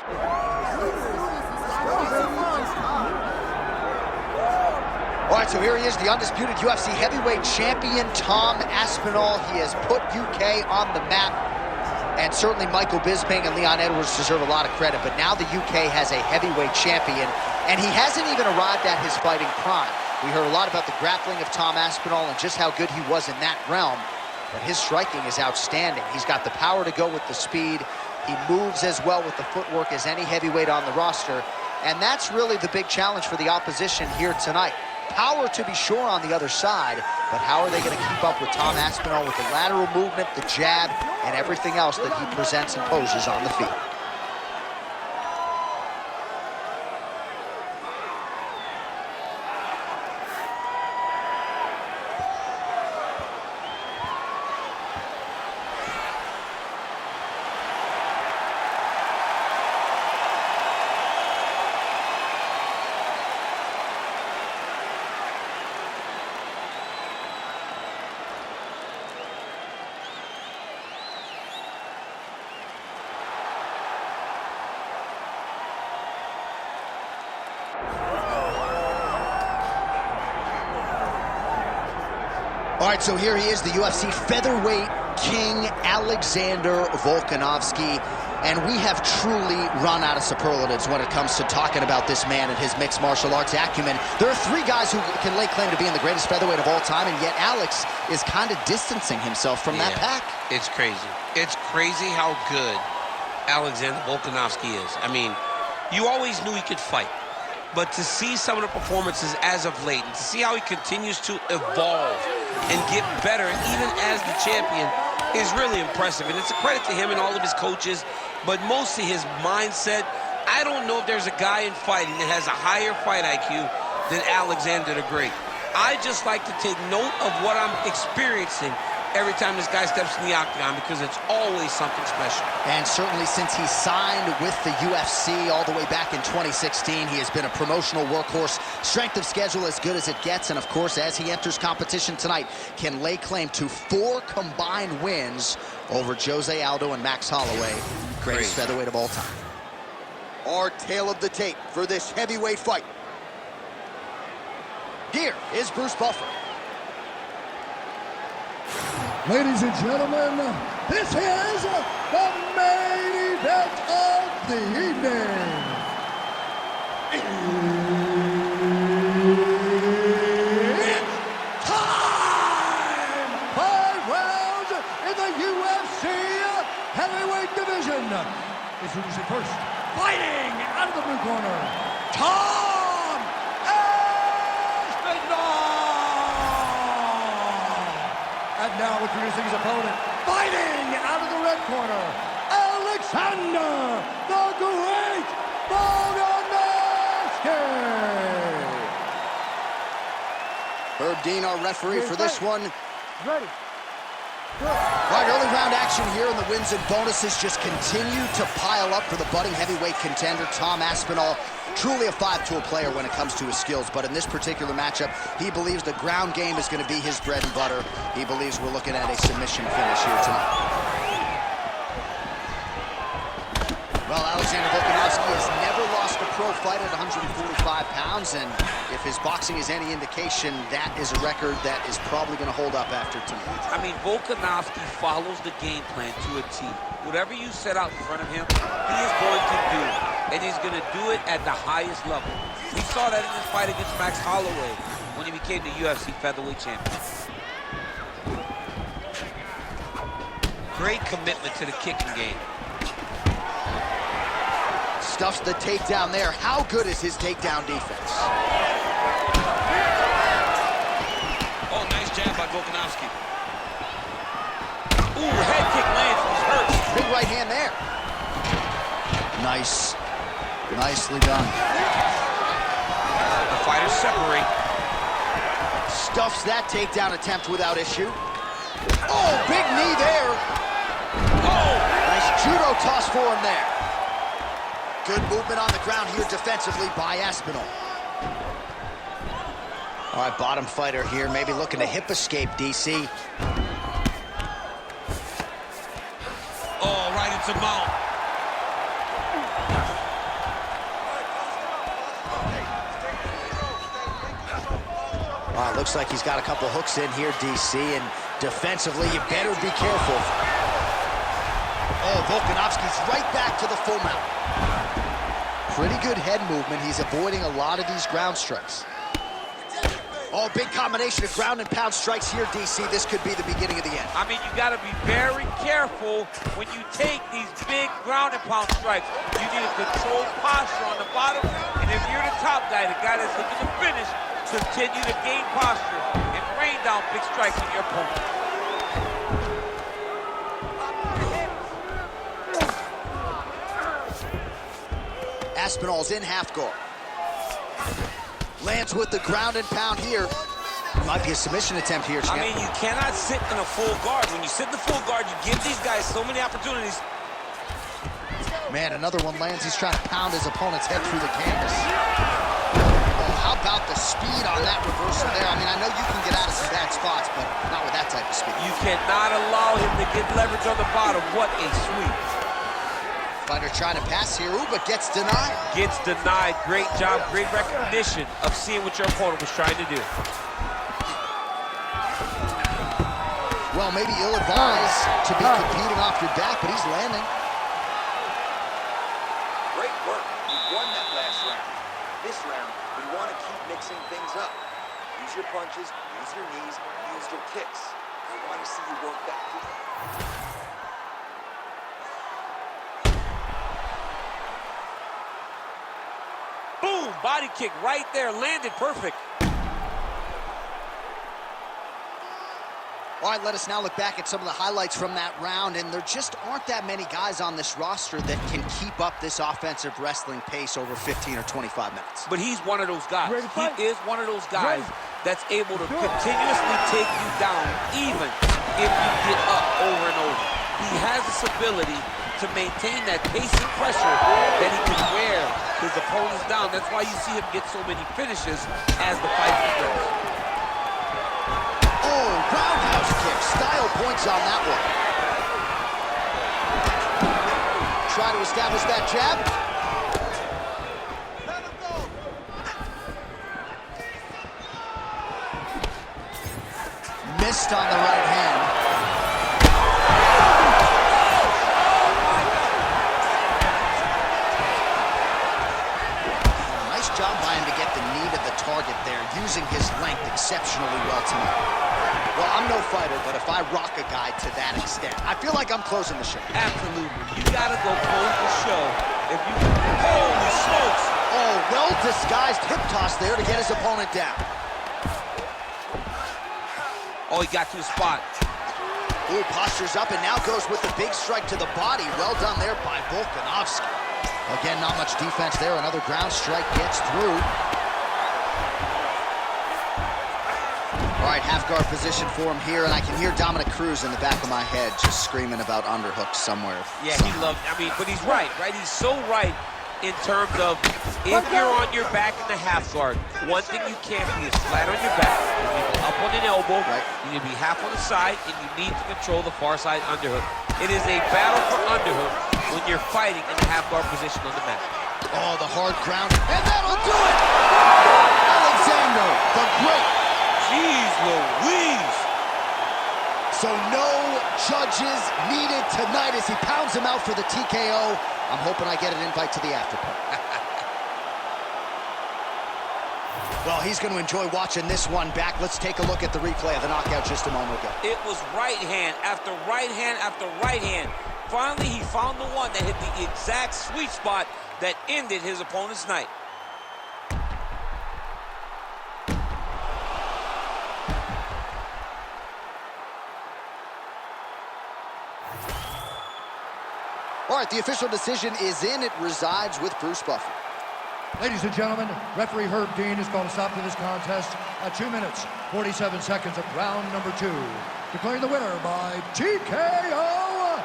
All right, so here he is, the undisputed UFC heavyweight champion, Tom Aspinall. He has put UK on the map, and certainly Michael Bisping and Leon Edwards deserve a lot of credit, but now the UK has a heavyweight champion, and he hasn't even arrived at his fighting prime. We heard a lot about the grappling of Tom Aspinall and just how good he was in that realm, but his striking is outstanding. He's got the power to go with the speed. He moves as well with the footwork as any heavyweight on the roster, and that's really the big challenge for the opposition here tonight. Power to be sure on the other side, but how are they going to keep up with Tom Aspinall with the lateral movement, the jab, and everything else that he presents and poses on the field? All right, so here he is, the UFC featherweight king, Alexander Volkanovski. And we have truly run out of superlatives when it comes to talking about this man and his mixed martial arts acumen. There are three guys who can lay claim to being the greatest featherweight of all time, and yet Alex is kind of distancing himself from that pack. It's crazy. It's crazy how good Alexander Volkanovski is. I mean, you always knew he could fight. But to see some of the performances as of late, and to see how he continues to evolve and get better, even as the champion, is really impressive. And it's a credit to him and all of his coaches, but mostly his mindset. I don't know if there's a guy in fighting that has a higher fight IQ than Alexander the Great. I just like to take note of what I'm experiencing every time this guy steps in the octagon, because it's always something special. And certainly since he signed with the UFC all the way back in 2016, he has been a promotional workhorse, strength of schedule as good as it gets, and of course, as he enters competition tonight, can lay claim to 4 combined wins over Jose Aldo and Max Holloway, greatest featherweight of all time. Our tale of the tape for this heavyweight fight. Here is Bruce Buffer. Ladies and gentlemen, this is the main event of the evening. It's time! 5 rounds in the UFC heavyweight division. Introducing first, fighting out of the blue corner, Tom Aspinall. And now introducing his opponent, fighting out of the red corner, Alexander the Great Volkanovski. Herb Dean, our referee for this one. Ready. All right, early round action here, and the wins and bonuses just continue to pile up for the budding heavyweight contender, Tom Aspinall. Truly a 5-tool player when it comes to his skills, but in this particular matchup, he believes the ground game is going to be his bread and butter. He believes we're looking at a submission finish here tonight. Well, Alexander Volkanovski has never lost a pro fight at 145 pounds, and if his boxing is any indication, that is a record that is probably going to hold up after tonight. I mean, Volkanovski follows the game plan to a T. Whatever you set out in front of him, he is going to do, and he's going to do it at the highest level. We saw that in his fight against Max Holloway when he became the UFC featherweight champion. Great commitment to the kicking game. Stuffs the takedown there. How good is his takedown defense? Oh, nice jab by Volkanovski. Ooh, head kick lands. He's hurt. Big right hand there. Nice. Nicely done. The fighters separate. Stuffs that takedown attempt without issue. Oh, big knee there. Oh! Nice judo toss for him there. Good movement on the ground here defensively by Aspinall. All right, bottom fighter here, maybe looking to hip escape, DC. Oh, right into mount. Looks like he's got a couple hooks in here, DC, and defensively, you better be careful. Oh, Volkanovski's right back to the full mount. Pretty good head movement. He's avoiding a lot of these ground strikes. Oh, big combination of ground and pound strikes here, DC. This could be the beginning of the end. I mean, you got to be very careful when you take these big ground and pound strikes. You need a controlled posture on the bottom, and if you're the top guy, the guy that's looking to finish, continue to gain posture and rain down big strikes on your opponent. Aspinall's in half guard. Lands with the ground and pound here. Might be a submission attempt here, champ. I mean, you cannot sit in a full guard. When you sit in the full guard, you give these guys so many opportunities. Man, another one lands. He's trying to pound his opponent's head through the canvas. Oh, how about the speed on that reversal there? I mean, I know you can get out of some bad spots, but not with that type of speed. You cannot allow him to get leverage on the bottom. What a sweep. Fighter trying to pass here, ooh, but gets denied. Gets denied. Great job, great recognition of seeing what your opponent was trying to do. Well, maybe ill-advised to be competing off your back, but he's landing. Great work. You won that last round. This round, we want to keep mixing things up. Use your punches, use your knees, use your kicks. I want to see you work that through. Boom! Body kick right there, landed perfect. All right, let us now look back at some of the highlights from that round, and there just aren't that many guys on this roster that can keep up this offensive wrestling pace over 15 or 25 minutes. But he's one of those guys. He is one of those guys that's able to continuously take you down, even if you get up over and over. He has this ability to maintain that pace and pressure that he can wear his opponents down. That's why you see him get so many finishes as the fight progresses. Oh, roundhouse kick. Style points on that one. Try to establish that jab. Missed on the right hand. Nice job by him to get the knee to the target there, using his length exceptionally well tonight. Well, I'm no fighter, but if I rock a guy to that extent, I feel like I'm closing the show. Absolutely. You gotta go close the show. If you, holy smokes. Oh, well-disguised hip toss there to get his opponent down. Oh, he got to the spot. Ooh, postures up and now goes with the big strike to the body. Well done there by Volkanovski. Again, not much defense there. Another ground strike gets through. All right, half guard position for him here, and I can hear Dominic Cruz in the back of my head just screaming about underhooks somewhere. Yeah, he loved, I mean, but he's right? He's so right in terms of if you're on your back in the half guard, one thing you can't be is flat on your back. You need to be up on an elbow, you need to be half on the side, and you need to control the far side underhook. It is a battle for underhook when you're fighting in the half guard position on the mat. Oh, the hard ground, and that'll do it! Alexander, the Great. Jeez Louise! So no judges needed tonight as he pounds him out for the TKO. I'm hoping I get an invite to the after party. Well, he's going to enjoy watching this one back. Let's take a look at the replay of the knockout just a moment ago. It was right hand after right hand after right hand. Finally, he found the one that hit the exact sweet spot that ended his opponent's night. All right, the official decision is in. It resides with Bruce Buffer. Ladies and gentlemen, referee Herb Dean is going to stop to this contest at 2 minutes, 47 seconds of round number 2. Declaring the winner by TKO,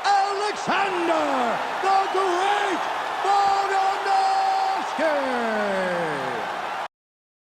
Alexander the Great!